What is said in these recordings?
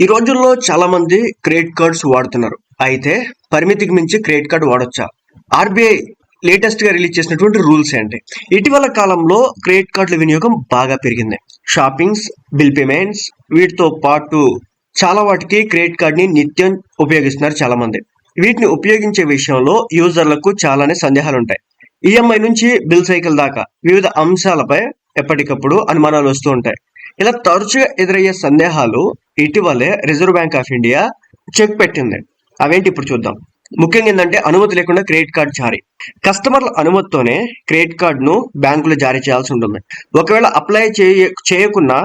ఈ రోజుల్లో చాలా మంది క్రెడిట్ కార్డ్స్ వాడుతున్నారు. అయితే పరిమితికి మించి క్రెడిట్ కార్డు వాడొచ్చా? ఆర్బీఐ లేటెస్ట్ గా రిలీజ్ చేసినటువంటి రూల్స్ ఏంటి? ఇటీవల కాలంలో క్రెడిట్ కార్డుల వినియోగం బాగా పెరిగింది. షాపింగ్స్, బిల్ పేమెంట్స్ వీటితో పాటు చాలా వాటికి క్రెడిట్ కార్డ్ ని నిత్యం ఉపయోగిస్తున్నారు చాలా మంది. వీటిని ఉపయోగించే విషయంలో యూజర్లకు చాలానే సందేహాలు ఉంటాయి. ఈఎంఐ నుంచి బిల్ సైకిల్ దాకా వివిధ అంశాలపై ఎప్పటికప్పుడు అనుమానాలు వస్తూ ఉంటాయి. ఇలా తరచుగా ఎదురయ్యే సందేహాలు ఇటీవలే Reserve Bank of India check పెట్టింది. అవేంటి ఇప్పుడు చూద్దాం. ముఖ్యంగా ఏంటంటే అనుమతి లేకుండా క్రెడిట్ కార్డ్ జారీ. కస్టమర్ల అనుమతితోనే క్రెడిట్ కార్డును బ్యాంకులు జారీ చేయాల్సి ఉంటుంది. ఒకవేళ అప్లై చేయకున్నా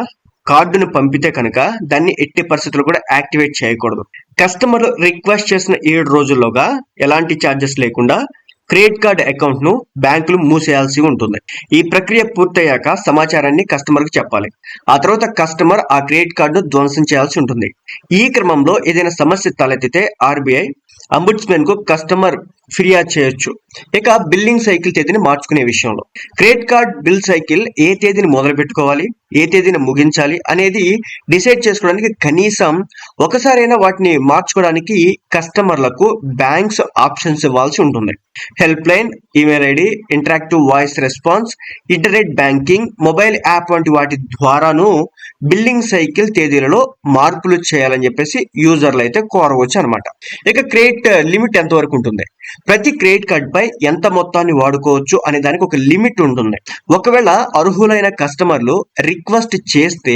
కార్డును పంపితే కనుక దాన్ని ఎట్టి పరిస్థితుల్లో కూడా యాక్టివేట్ చేయకూడదు. కస్టమర్ రిక్వెస్ట్ చేసిన 7 రోజుల్లోగా ఎలాంటి ఛార్జెస్ లేకుండా క్రెడిట్ కార్డ్ అకౌంట్ ను బ్యాంకులు మూసేయాల్సి ఉంటుంది. ఈ ప్రక్రియ పూర్తయ్యాక సమాచారాన్ని కస్టమర్ కి చెప్పాలి. ఆ తర్వాత కస్టమర్ ఆ క్రెడిట్ కార్డును ధ్వంసం చేయాల్సి ఉంటుంది. ఈ క్రమంలో ఏదైనా సమస్య తలెత్తితే ఆర్బీఐ అంబుడ్స్మెన్ కు కస్టమర్ ఫిర్యాదు చేయొచ్చు. ఇక బిల్లింగ్ సైకిల్ తేదీని మార్చుకునే విషయంలో క్రెడిట్ కార్డ్ బిల్ సైకిల్ ఏ తేదీని మొదలు పెట్టుకోవాలి, ఏ తేదీని ముగించాలి అనేది డిసైడ్ చేసుకోవడానికి కనీసం ఒకసారైనా వాటిని మార్చుకోవడానికి కస్టమర్లకు బ్యాంక్స్ ఆప్షన్స్ ఇవ్వాల్సి ఉంటుంది. Help line, email ID, interactive voice response, internet banking, mobile app వంటి వాటి ద్వారాను బిల్లింగ్ సైకిల్ తేదీలలో మార్పులు చేయాలని చెప్పేసి యూజర్లు అయితే కోరవచ్చు అనమాట. ఇక క్రెడిట్ లిమిట్ ఎంత వరకు ఉంటుంది? ప్రతి క్రెడిట్ కార్డ్ పై ఎంత మొత్తాన్ని వాడుకోవచ్చు అనే దానికి ఒక లిమిట్ ఉంటుంది. ఒకవేళ అర్హులైన కస్టమర్లు రిక్వెస్ట్ చేస్తే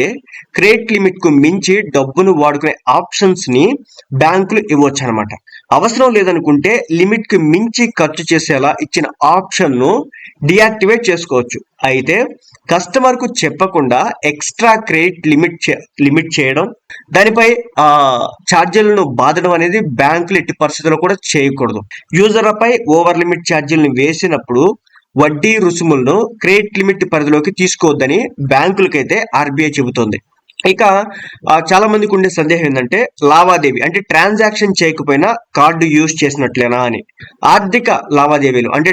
క్రెడిట్ లిమిట్ కు మించి డబ్బును వాడుకునే ఆప్షన్స్ ని బ్యాంకులు ఇవ్వచ్చు అనమాట. అవసరం లేదనుకుంటే లిమిట్ కు మించి ఖర్చు చేసేలా ఇచ్చిన ఆప్షన్ ను డియాక్టివేట్ చేసుకోవచ్చు. అయితే కస్టమర్ కు చెప్పకుండా ఎక్స్ట్రా క్రెడిట్ లిమిట్ చేయడం, దానిపై ఛార్జీలను బాధడం అనేది బ్యాంకులు ఎట్టి పరిస్థితుల్లో కూడా చేయకూడదు. యూజర్లపై ఓవర్ లిమిట్ ఛార్జీలను వేసినప్పుడు వడ్డీ రుసుములను క్రెడిట్ లిమిట్ పరిధిలోకి తీసుకోవద్దని బ్యాంకులకైతే ఆర్బీఐ చెబుతోంది. ఇక చాలా మందికి ఉండే సందేహం ఏంటంటే లావాదేవీ అంటే ట్రాన్సాక్షన్ చేయకపోయినా కార్డు యూజ్ చేసినట్లేనా అని. ఆర్థిక లావాదేవీలు అంటే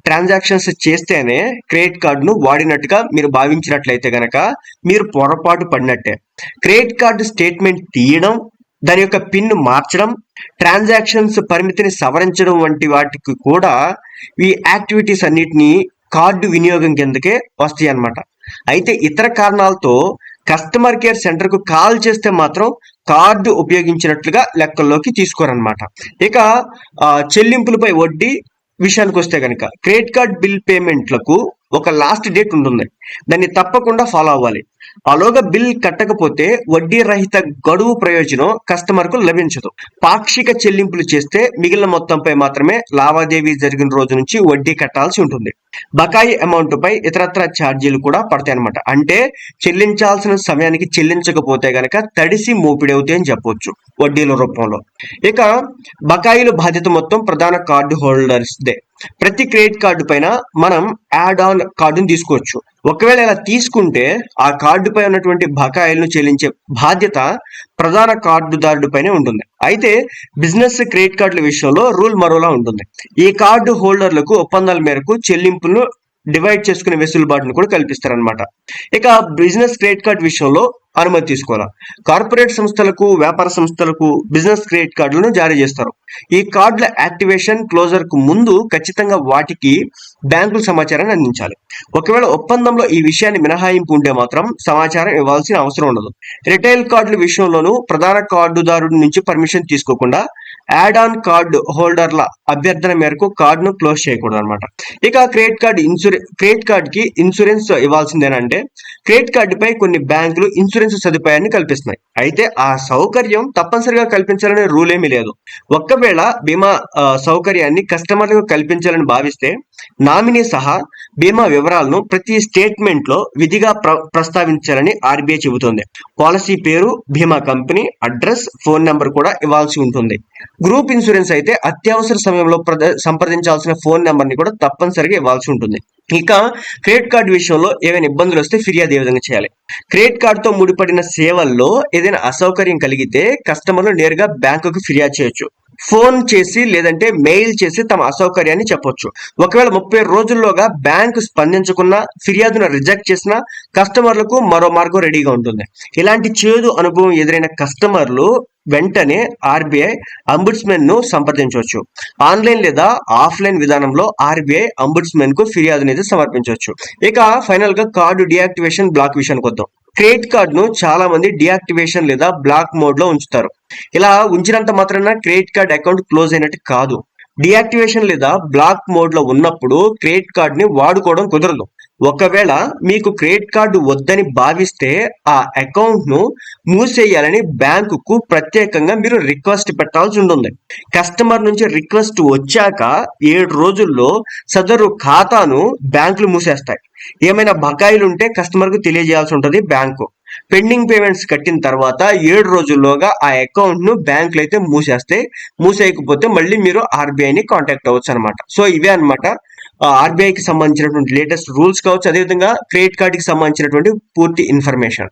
ట్రాన్సాక్షన్స్ చేస్తేనే క్రెడిట్ కార్డును వాడినట్టుగా మీరు భావించినట్లయితే గనక మీరు పొరపాటు పడినట్టే. క్రెడిట్ కార్డు స్టేట్మెంట్ తీయడం, దాని యొక్క పిన్ మార్చడం, ట్రాన్సాక్షన్స్ పరిమితిని సవరించడం వంటి వాటికి కూడా ఈ యాక్టివిటీస్ అన్నిటినీ కార్డు వినియోగం కిందకే వస్తాయి అన్నమాట. అయితే ఇతర కారణాలతో కస్టమర్ కేర్ సెంటర్ కు కాల్ చేస్తే మాత్రం కార్డు ఉపయోగించినట్లుగా లెక్కల్లోకి తీసుకోరన్నమాట. ఇక చెల్లింపులపై వడ్డీ విషయానికి వస్తే కనుక క్రెడిట్ కార్డ్ బిల్ పేమెంట్లకు ఒక లాస్ట్ డేట్ ఉంటుంది. దాన్ని తప్పకుండా ఫాలో అవ్వాలి. అలాగా బిల్ కట్టకపోతే వడ్డీ రహిత గడువు ప్రయోజనం కస్టమర్ కు లభించదు. పాక్షిక చెల్లింపులు చేస్తే మిగిలిన మొత్తంపై మాత్రమే లావాదేవీ జరిగిన రోజు నుంచి వడ్డీ కట్టాల్సి ఉంటుంది. బకాయి అమౌంట్ పై ఇతరత్ర ఛార్జీలు కూడా పడతాయి అనమాట. అంటే చెల్లించాల్సిన సమయానికి చెల్లించకపోతే గనక తడిసి మోపిడవుతాయి అని చెప్పొచ్చు వడ్డీల రూపంలో. ఇక బకాయిల బాధ్యత మొత్తం ప్రధాన కార్డు హోల్డర్స్ దే. ప్రతి క్రెడిట్ కార్డు పైన మనం యాడ్ ఆన్ కార్డును తీసుకోవచ్చు. ఒకవేళ ఇలా తీసుకుంటే ఆ కార్డు పై ఉన్నటువంటి బకాయిలను చెల్లించే బాధ్యత ప్రధాన కార్డుదారుడి పైనే ఉంటుంది. అయితే బిజినెస్ క్రెడిట్ కార్డుల విషయంలో రూల్ మరోలా ఉంటుంది. ఈ కార్డు హోల్డర్లకు ఒప్పందాల మేరకు చెల్లింపులను డివైడ్ చేసుకునే వెసులుబాటును కూడా కల్పిస్తారనమాట. ఇక బిజినెస్ క్రెడిట్ కార్డు విషయంలో అనుమతి తీసుకోవాలా. కార్పొరేట్ సంస్థలకు, వ్యాపార సంస్థలకు బిజినెస్ క్రెడిట్ కార్డులను జారీ చేస్తారు. ఈ కార్డుల యాక్టివేషన్ క్లోజర్ కు ముందు ఖచ్చితంగా వాటికి బ్యాంకులు సమాచారాన్ని అందించాలి. ఒకవేళ ఒప్పందంలో ఈ విషయాన్ని మినహాయింపు ఉంటే మాత్రం సమాచారం ఇవ్వాల్సిన అవసరం ఉండదు. రిటైల్ కార్డుల విషయంలోనూ ప్రధాన కార్డుదారుడి నుంచి పర్మిషన్ తీసుకోకుండా యాడ్ ఆన్ కార్డు హోల్డర్ల అభ్యర్థన మేరకు కార్డును క్లోజ్ చేయకూడదు అనమాట. ఇక క్రెడిట్ కార్డ్ కి ఇన్సూరెన్స్ ఇవ్వాల్సిందేనంటే క్రెడిట్ కార్డుపై కొన్ని బ్యాంకులు ఇన్సూరెన్స్ సదుపాయాన్ని కల్పిస్తున్నాయి. అయితే ఆ సౌకర్యం తప్పనిసరిగా కల్పించాలనే రూల్ ఏమీ లేదు. ఒకవేళ బీమా సౌకర్యాన్ని కస్టమర్లకు కల్పించాలని భావిస్తే నామినీ సహా బీమా వివరాలను ప్రతి స్టేట్మెంట్ లో విధిగా ప్రస్తావించాలని ఆర్బీఐ చెబుతోంది. పాలసీ పేరు, బీమా కంపెనీ అడ్రస్, ఫోన్ నెంబర్ కూడా ఇవ్వాల్సి ఉంటుంది. గ్రూప్ ఇన్సూరెన్స్ అయితే అత్యవసర సమయంలో సంప్రదించాల్సిన ఫోన్ నెంబర్ ని కూడా తప్పనిసరిగా ఇవ్వాల్సి ఉంటుంది. ఇక క్రెడిట్ కార్డు విషయంలో ఏవైనా ఇబ్బందులు వస్తే ఫిర్యాదు ఏ విధంగా చేయాలి? క్రెడిట్ కార్డుతో ముడిపడిన సేవల్లో ఏదైనా అసౌకర్యం కలిగితే కస్టమర్లు నేరుగా బ్యాంకుకు ఫిర్యాదు చేయొచ్చు. ఫోన్ చేసి లేదంటే మెయిల్ చేసి తమ అసౌకర్యాన్ని చెప్పొచ్చు. ఒకవేళ 30 రోజుల్లోగా బ్యాంకు స్పందించకున్నా, ఫిర్యాదును రిజెక్ట్ చేసినా కస్టమర్లకు మరో మార్గం రెడీగా ఉంటుంది. ఇలాంటి చేదు అనుభవం ఎదురైన కస్టమర్లు వెంటనే ఆర్బీఐ అంబుడ్స్మెన్ ను సంప్రదించవచ్చు. ఆన్లైన్ లేదా ఆఫ్లైన్ విధానంలో ఆర్బీఐ అంబుడ్స్మెన్ కు ఫిర్యాదు అనేది సమర్పించవచ్చు. ఇక ఫైనల్ గా కార్డు డియాక్టివేషన్, బ్లాక్ విషయానికి వద్దాం. క్రెడిట్ కార్డ్ ను చాలా మంది డియాక్టివేషన్ లేదా బ్లాక్ మోడ్ లో ఉంచుతారు. ఇలా ఉంచినంత మాత్రాన క్రెడిట్ కార్డ్ అకౌంట్ క్లోజ్ అయినట్టు కాదు. డియాక్టివేషన్ లేదా బ్లాక్ మోడ్ లో ఉన్నప్పుడు క్రెడిట్ కార్డ్ ని వాడుకోవడం కుదరదు. ఒకవేళ మీకు క్రెడిట్ కార్డు వద్దని భావిస్తే ఆ అకౌంట్ ను మూసేయాలని బ్యాంకుకు ప్రత్యేకంగా మీరు రిక్వెస్ట్ పెట్టాల్సి ఉంటుంది. కస్టమర్ నుంచి రిక్వెస్ట్ వచ్చాక 7 రోజుల్లో సదరు ఖాతాను బ్యాంకులు మూసేస్తాయి. ఏమైనా బకాయిలు ఉంటే కస్టమర్ కు తెలియజేయాల్సి ఉంటుంది బ్యాంకు. పెండింగ్ పేమెంట్స్ కట్టిన తర్వాత 7 రోజుల్లోగా ఆ అకౌంట్ ను బ్యాంకులు అయితే మూసేయకపోతే మళ్ళీ మీరు ఆర్బీఐని కాంటాక్ట్ అవ్వచ్చు అనమాట. సో ఇవే అనమాట ఆర్బీఐకి సంబంధించినటువంటి లేటెస్ట్ రూల్స్ కావచ్చు, అదేవిధంగా క్రెడిట్ కార్డ్ కి సంబంధించినటువంటి పూర్తి ఇన్ఫర్మేషన్.